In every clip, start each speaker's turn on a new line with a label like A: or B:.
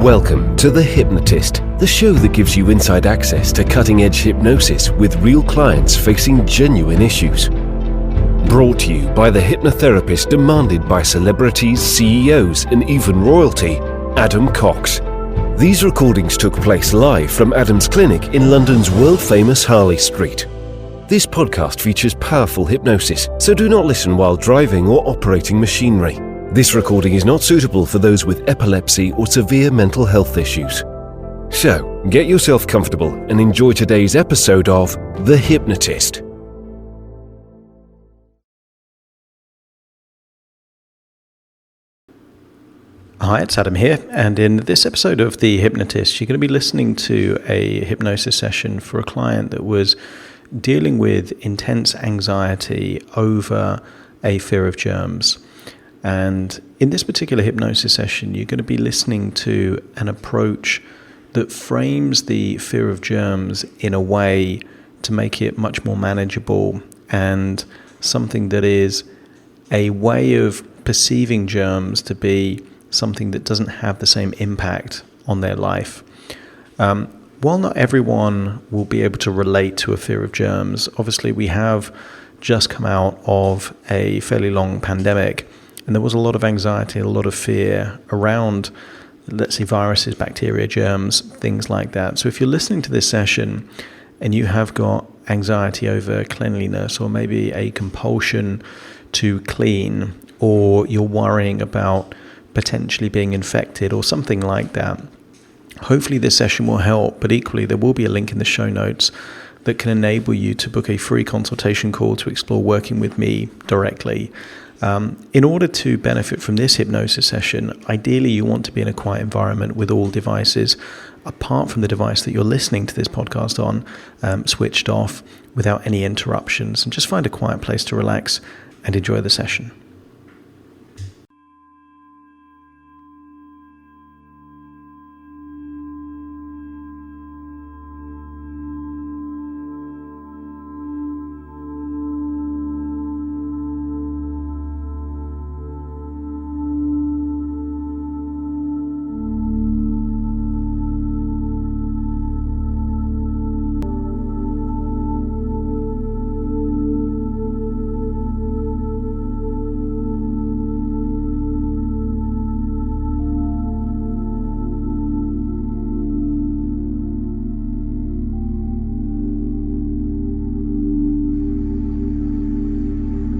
A: Welcome to The Hypnotist, the show that gives you inside access to cutting-edge hypnosis with real clients facing genuine issues. Brought to you by the hypnotherapist demanded by celebrities, CEOs, and even royalty, Adam Cox. These recordings took place live from Adam's clinic in London's world-famous Harley Street. This podcast features powerful hypnosis, so do not listen while driving or operating machinery. This recording is not suitable for those with epilepsy or severe mental health issues. So, get yourself comfortable and enjoy today's episode of The Hypnotist.
B: Hi, it's Adam here, and in this episode of The Hypnotist, you're going to be listening to a hypnosis session for a client that was dealing with intense anxiety over a fear of germs. And in this particular hypnosis session, you're going to be listening to an approach that frames the fear of germs in a way to make it much more manageable and something that is a way of perceiving germs to be something that doesn't have the same impact on their life. While not everyone will be able to relate to a fear of germs, obviously we have just come out of a fairly long pandemic. And there was a lot of anxiety, a lot of fear around, let's say, viruses, bacteria, germs, things like that. So if you're listening to this session and you have got anxiety over cleanliness or maybe a compulsion to clean, or you're worrying about potentially being infected or something like that, hopefully this session will help. But equally, there will be a link in the show notes that can enable you to book a free consultation call to explore working with me directly. In order to benefit from this hypnosis session, ideally you want to be in a quiet environment with all devices, apart from the device that you're listening to this podcast on, switched off without any interruptions, and just find a quiet place to relax and enjoy the session.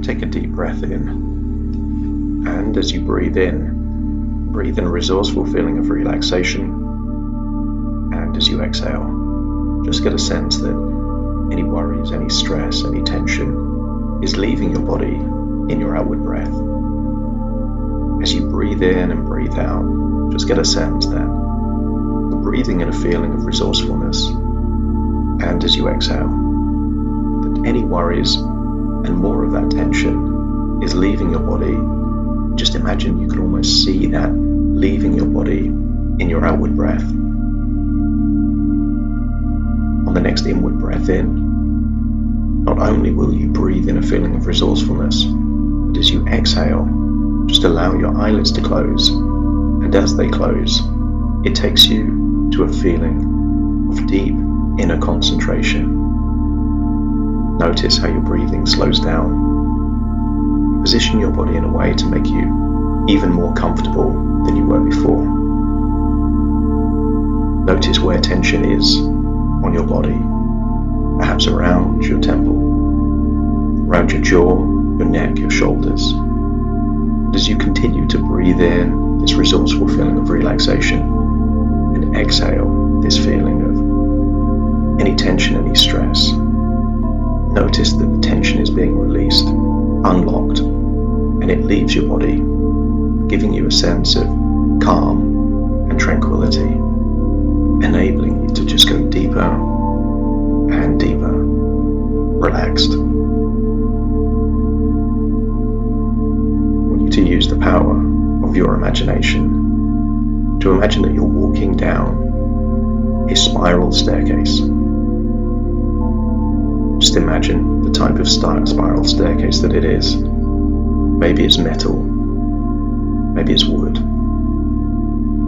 C: Take a deep breath in, and as you breathe in a resourceful feeling of relaxation, and as you exhale, just get a sense that any worries, any stress, any tension is leaving your body in your outward breath. As you breathe in and breathe out, just get a sense that you're breathing in a feeling of resourcefulness, and as you exhale, that any worries and more of that tension is leaving your body. Just imagine you can almost see that leaving your body in your outward breath. On the next inward breath in, not only will you breathe in a feeling of resourcefulness, but as you exhale, just allow your eyelids to close, and as they close, it takes you to a feeling of deep inner concentration. Notice how your breathing slows down. Position your body in a way to make you even more comfortable than you were before. Notice where tension is on your body, perhaps around your temple, around your jaw, your neck, your shoulders. And as you continue to breathe in this resourceful feeling of relaxation and exhale this feeling of any tension, any stress, notice that the tension is being released, unlocked, and it leaves your body, giving you a sense of calm and tranquility, enabling you to just go deeper and deeper, relaxed. I want you to use the power of your imagination to imagine that you're walking down a spiral staircase. Just imagine the type of spiral staircase that it is. Maybe it's metal, maybe it's wood,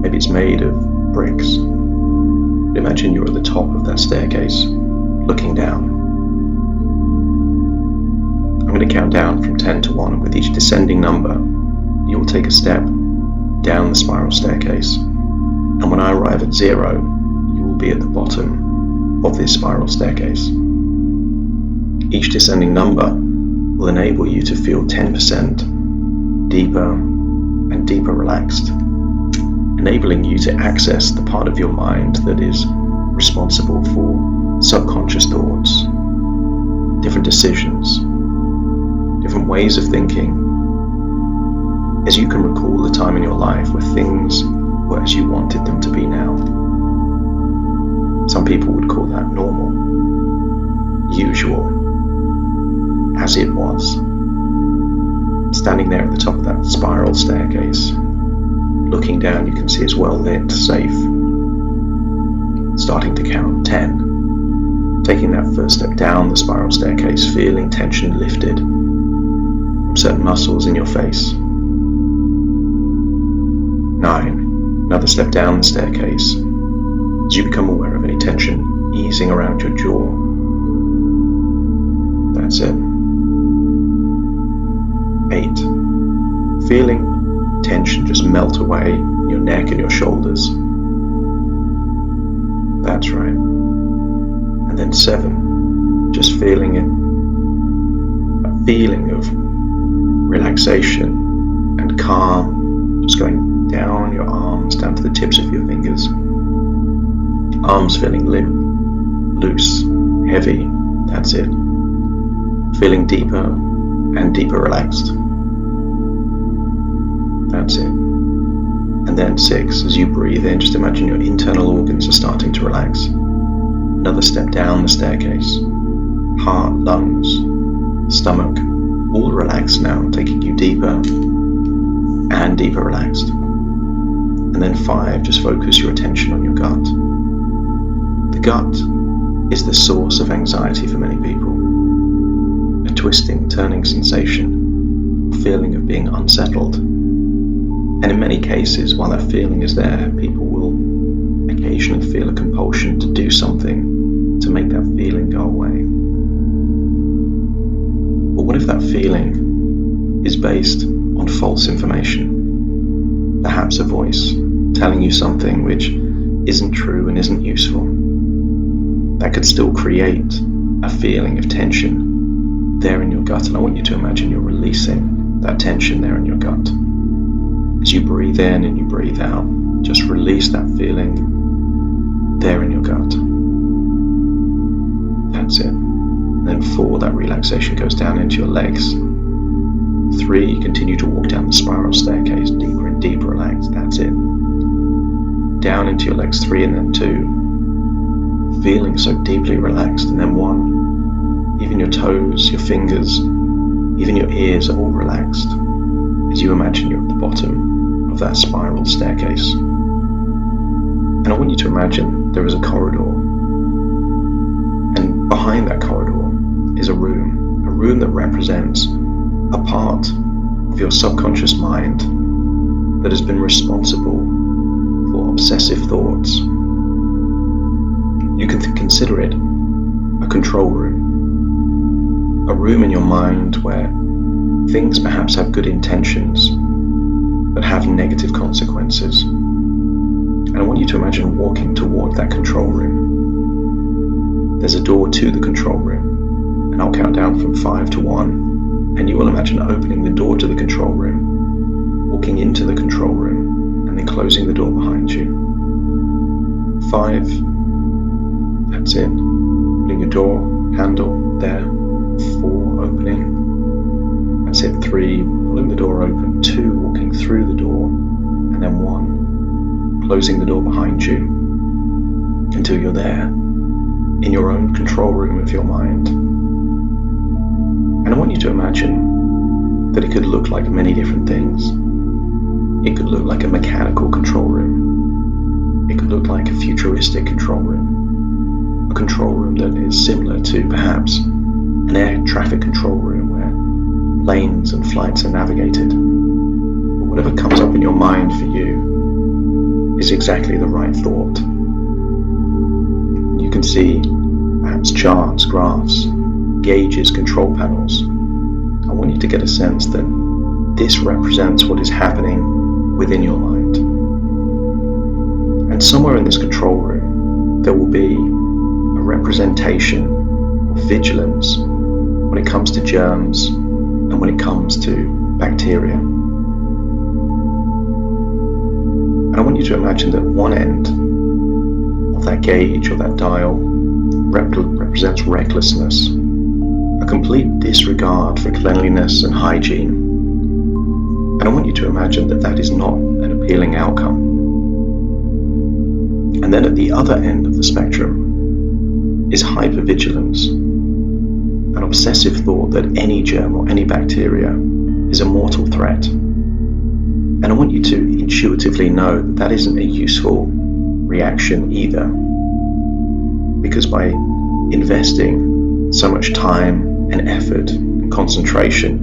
C: maybe it's made of bricks. But imagine you're at the top of that staircase, looking down. I'm going to count down from 10 to 1, and with each descending number, you will take a step down the spiral staircase. And when I arrive at 0, you will be at the bottom of this spiral staircase. Each descending number will enable you to feel 10% deeper and deeper relaxed, enabling you to access the part of your mind that is responsible for subconscious thoughts, different decisions, different ways of thinking, as you can recall the time in your life where things were as you wanted them to be now. Some people would call that normal, usual, as it was. Standing there at the top of that spiral staircase, looking down, you can see it's well lit, safe. Starting to count 10. Taking that first step down the spiral staircase, feeling tension lifted from certain muscles in your face. 9. Another step down the staircase as you become aware of any tension easing around your jaw. That's it. 8. Feeling tension just melt away in your neck and your shoulders. That's right. And then 7. Just feeling it. A feeling of relaxation and calm, just going down your arms, down to the tips of your fingers. Arms feeling limp, loose, heavy. That's it. Feeling deeper and deeper relaxed. That's it. And then 6, as you breathe in, just imagine your internal organs are starting to relax. Another step down the staircase. Heart, lungs, stomach, all relaxed now, taking you deeper and deeper relaxed. And then 5, just focus your attention on your gut. The gut is the source of anxiety for many people. A twisting, turning sensation, a feeling of being unsettled. And in many cases, while that feeling is there, people will occasionally feel a compulsion to do something to make that feeling go away. But what if that feeling is based on false information? Perhaps a voice telling you something which isn't true and isn't useful. That could still create a feeling of tension there in your gut, and I want you to imagine you're releasing that tension there in your gut. As you breathe in and you breathe out, just release that feeling there in your gut. That's it. And then 4, that relaxation goes down into your legs. 3, continue to walk down the spiral staircase, deeper and deeper relaxed. That's it. Down into your legs, 3, and then 2, feeling so deeply relaxed. And then 1, even your toes, your fingers, even your ears are all relaxed as you imagine you're at the bottom of that spiral staircase. And I want you to imagine there is a corridor, and behind that corridor is a room that represents a part of your subconscious mind that has been responsible for obsessive thoughts. You can consider it a control room, a room in your mind where things perhaps have good intentions but have negative consequences. And I want you to imagine walking toward that control room. There's a door to the control room, and I'll count down from 5 to 1, and you will imagine opening the door to the control room, walking into the control room, and then closing the door behind you. 5, that's it. Putting your door handle there. 4, opening. That's it. 3, pulling the door open. 2, walking through the door, and then 1, closing the door behind you until you're there in your own control room of your mind. And I want you to imagine that it could look like many different things. It could look like a mechanical control room. It could look like a futuristic control room. A control room that is similar to perhaps an air traffic control room where planes and flights are navigated. But whatever comes up in your mind for you, is exactly the right thought. You can see perhaps charts, graphs, gauges, control panels. I want you to get a sense that this represents what is happening within your mind. And somewhere in this control room, there will be a representation of vigilance when it comes to germs and when it comes to bacteria. And I want you to imagine that one end of that gauge or that dial represents recklessness, a complete disregard for cleanliness and hygiene. And I want you to imagine that that is not an appealing outcome. And then at the other end of the spectrum is hypervigilance, an obsessive thought that any germ or any bacteria is a mortal threat. And I want you to intuitively know that that isn't a useful reaction either, because by investing so much time and effort and concentration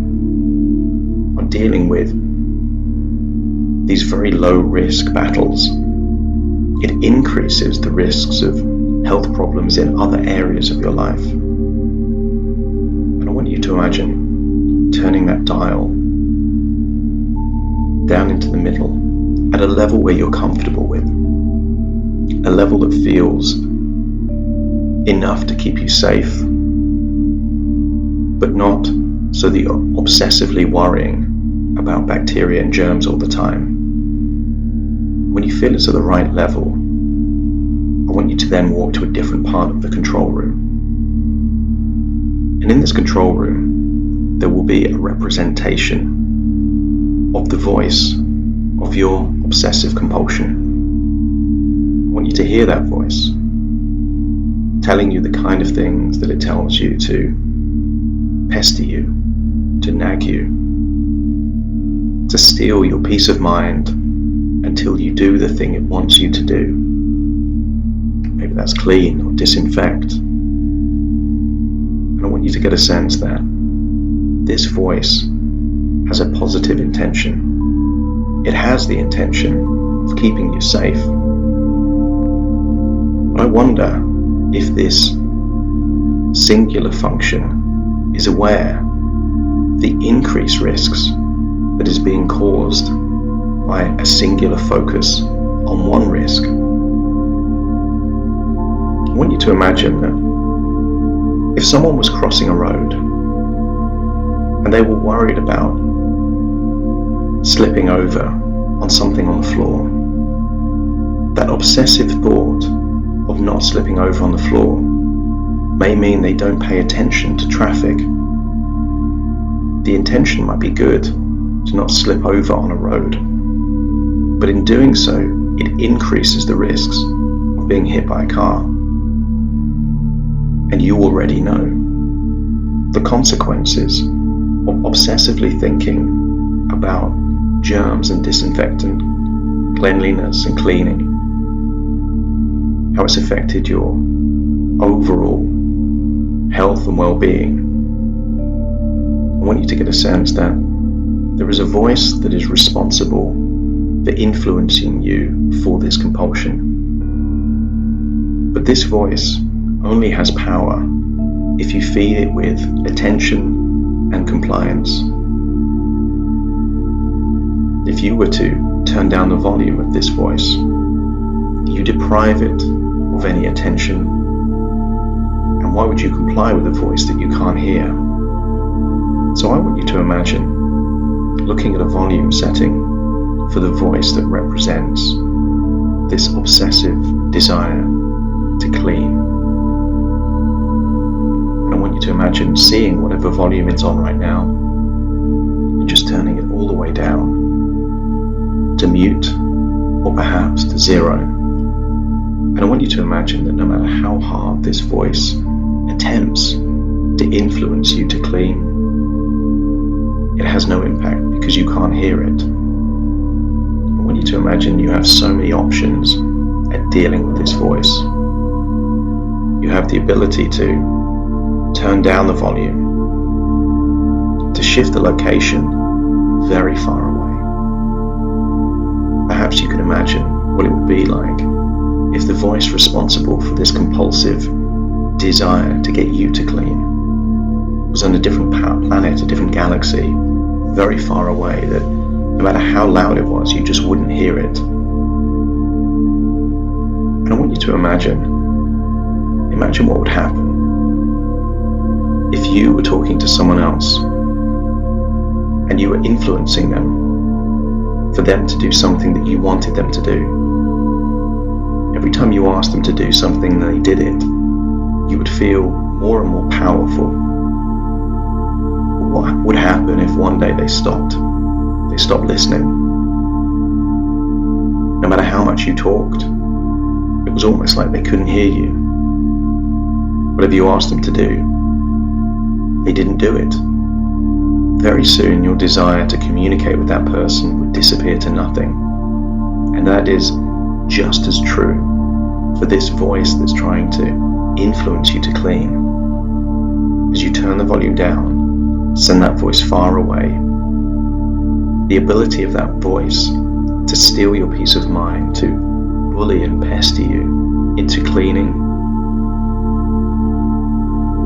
C: on dealing with these very low-risk battles, it increases the risks of health problems in other areas of your life. And I want you to imagine turning that dial down into the middle at a level where you're comfortable with, a level that feels enough to keep you safe, but not so that you're obsessively worrying about bacteria and germs all the time. When you feel it's at the right level, I want you to then walk to a different part of the control room. And in this control room, there will be a representation of the voice of your obsessive compulsion. I want you to hear that voice, telling you the kind of things that it tells you to pester you, to nag you, to steal your peace of mind until you do the thing it wants you to do. Maybe that's clean or disinfect. And I want you to get a sense that this voice has a positive intention. It has the intention of keeping you safe. But I wonder if this singular function is aware of the increased risks that is being caused by a singular focus on one risk. I want you to imagine that if someone was crossing a road and they were worried about slipping over on something on the floor, that obsessive thought of not slipping over on the floor may mean they don't pay attention to traffic. The intention might be good to not slip over on a road, but in doing so, it increases the risks of being hit by a car. And you already know the consequences of obsessively thinking about germs and disinfectant, cleanliness and cleaning, how it's affected your overall health and well-being. I want you to get a sense that there is a voice that is responsible for influencing you for this compulsion. But this voice only has power if you feed it with attention and compliance. If you were to turn down the volume of this voice, you deprive it of any attention. And why would you comply with a voice that you can't hear? So I want you to imagine looking at a volume setting for the voice that represents this obsessive desire to clean. And I want you to imagine seeing whatever volume it's on right now and just turning it all the way down to mute or perhaps to zero. And I want you to imagine that no matter how hard this voice attempts to influence you to clean, it has no impact because you can't hear it. I want you to imagine you have so many options at dealing with this voice. You have the ability to turn down the volume, to shift the location very far away. Perhaps you can imagine what it would be like if the voice responsible for this compulsive desire to get you to clean was on a different planet, a different galaxy, very far away, that no matter how loud it was, you just wouldn't hear it. And I want you to imagine what would happen if you were talking to someone else and you were influencing them for them to do something that you wanted them to do. Every time you asked them to do something and they did it, you would feel more and more powerful. What would happen if one day they stopped listening? No matter how much you talked, it was almost like they couldn't hear you. Whatever you asked them to do, they didn't do it. Very soon your desire to communicate with that person would disappear to nothing. And that is just as true for this voice that's trying to influence you to clean. As you turn the volume down, send that voice far away, the ability of that voice to steal your peace of mind, to bully and pester you into cleaning,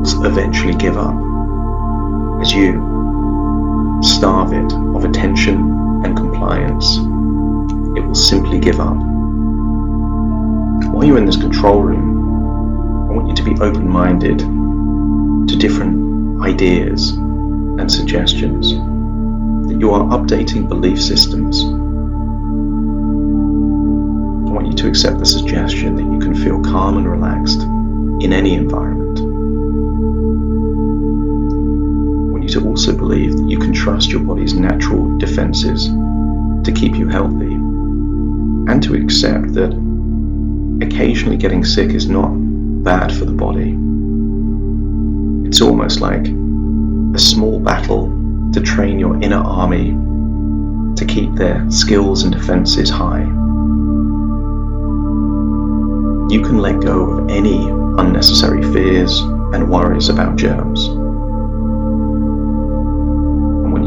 C: will eventually give up as you starve it of attention and compliance. It will simply give up. While you're in this control room, I want you to be open-minded to different ideas and suggestions, that you are updating belief systems. I want you to accept the suggestion that you can feel calm and relaxed in any environment. To also believe that you can trust your body's natural defenses to keep you healthy, and to accept that occasionally getting sick is not bad for the body. It's almost like a small battle to train your inner army to keep their skills and defenses high. You can let go of any unnecessary fears and worries about germs.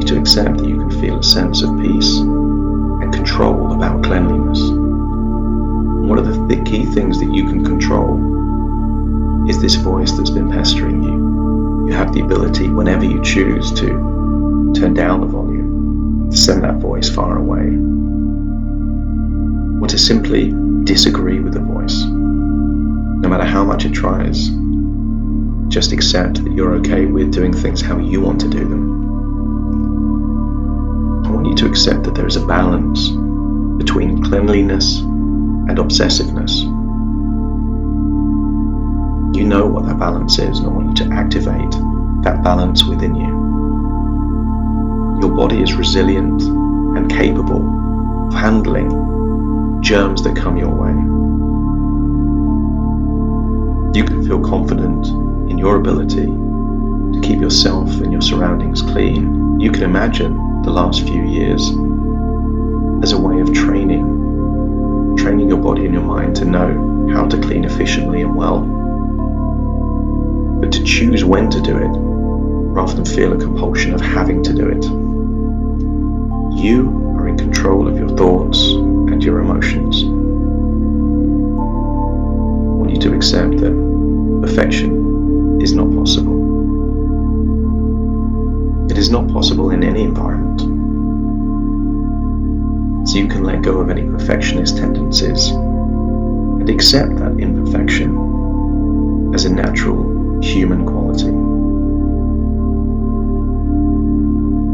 C: To accept that you can feel a sense of peace and control about cleanliness. One of the key things that you can control is this voice that's been pestering you. You have the ability, whenever you choose, to turn down the volume, to send that voice far away, or to simply disagree with the voice. No matter how much it tries, just accept that you're okay with doing things how you want to do them. I want you to accept that there is a balance between cleanliness and obsessiveness. You know what that balance is, and I want you to activate that balance within you. Your body is resilient and capable of handling germs that come your way. You can feel confident in your ability to keep yourself and your surroundings clean. You can imagine the last few years as a way of training your body and your mind to know how to clean efficiently and well, but to choose when to do it rather than feel a compulsion of having to do it. You are in control of your thoughts and your emotions. I want you to accept that perfection is not possible. It is not possible in any environment. So you can let go of any perfectionist tendencies and accept that imperfection as a natural human quality.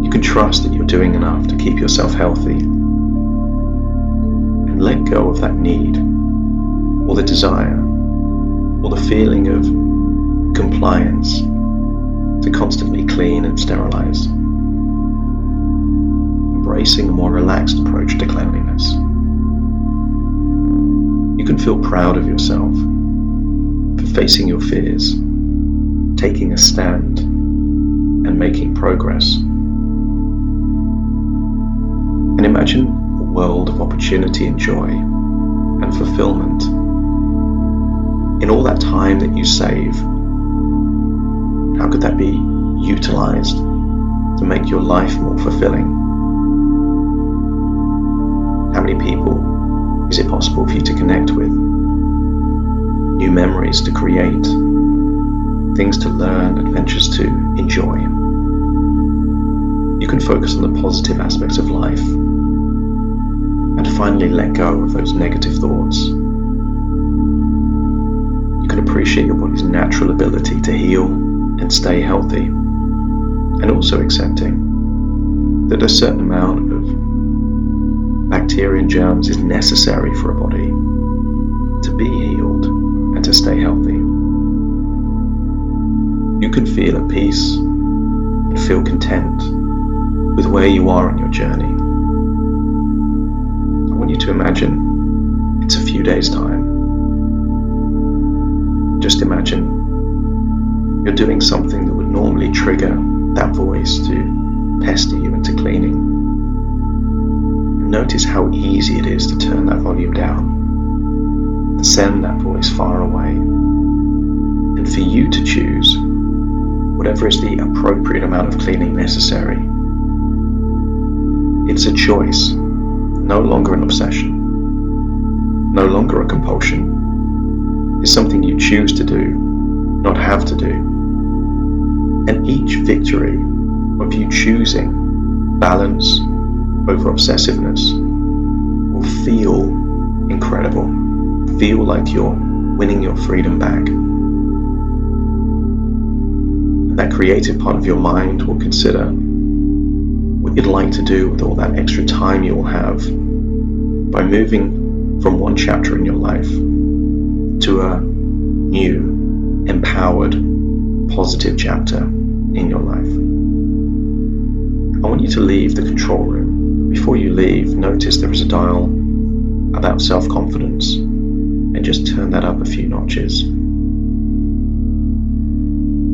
C: You can trust that you're doing enough to keep yourself healthy, and let go of that need, or the desire, or the feeling of compliance to constantly clean and sterilize. Embracing a more relaxed approach to cleanliness. You can feel proud of yourself for facing your fears, taking a stand, and making progress. And imagine a world of opportunity and joy and fulfillment. In all that time that you save, how could that be utilized to make your life more fulfilling? How many people is it possible for you to connect with, new memories to create, things to learn, adventures to enjoy. You can focus on the positive aspects of life and finally let go of those negative thoughts. You can appreciate your body's natural ability to heal and stay healthy, and also accepting that a certain amount of bacteria and germs is necessary for a body to be healed and to stay healthy. You can feel at peace and feel content with where you are on your journey. I want you to imagine it's a few days' time. Just imagine you're doing something that would normally trigger that voice to pester you into cleaning. Notice how easy it is to turn that volume down, to send that voice far away, and for you to choose whatever is the appropriate amount of cleaning necessary. It's a choice, no longer an obsession, no longer a compulsion. It's something you choose to do, not have to do. And each victory of you choosing balance over obsessiveness will feel incredible, feel like you're winning your freedom back. And that creative part of your mind will consider what you'd like to do with all that extra time you will have by moving from one chapter in your life to a new, empowered, positive chapter in your life. I want you to leave the control room. Before you leave, notice there is a dial about self-confidence, and just turn that up a few notches.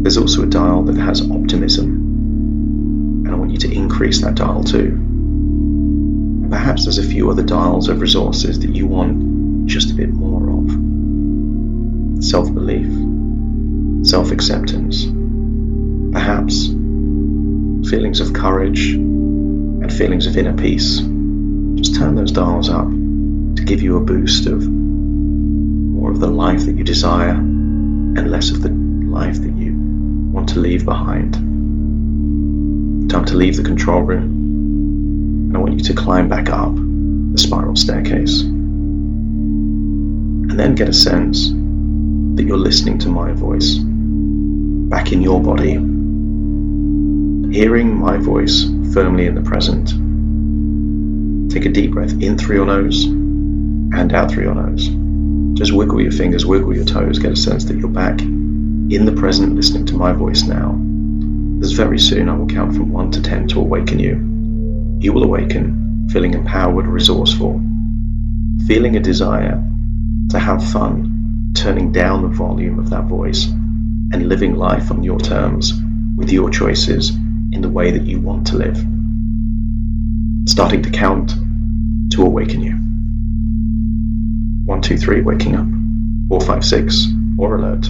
C: There's also a dial that has optimism, and I want you to increase that dial too. Perhaps there's a few other dials of resources that you want just a bit more of. Self-belief, self-acceptance, perhaps feelings of courage and feelings of inner peace. Just turn those dials up to give you a boost of more of the life that you desire and less of the life that you want to leave behind. Time to leave the control room, and I want you to climb back up the spiral staircase. And then get a sense that you're listening to my voice back in your body, hearing my voice firmly in the present. Take a deep breath in through your nose and out through your nose. Just wiggle your fingers, wiggle your toes, get a sense that you're back in the present, listening to my voice now. As very soon I will count from 1 to 10 to awaken you. You will awaken feeling empowered, resourceful, feeling a desire to have fun, turning down the volume of that voice and living life on your terms, with your choices, in the way that you want to live. Starting to count to awaken you. 1, 2, 3, waking up. 4, 5, 6, or alert.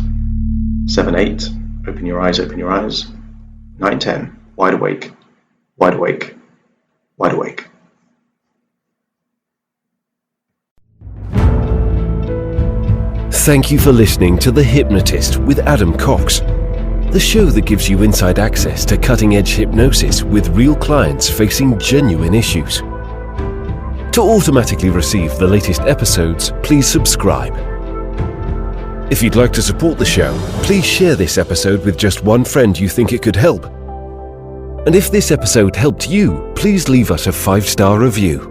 C: 7, 8, open your eyes, open your eyes. 9, 10, wide awake, wide awake, wide awake.
A: Thank you for listening to The Hypnotist with Adam Cox, the show that gives you inside access to cutting-edge hypnosis with real clients facing genuine issues. To automatically receive the latest episodes, please subscribe. If you'd like to support the show, please share this episode with just one friend you think it could help. And if this episode helped you, please leave us a 5-star review.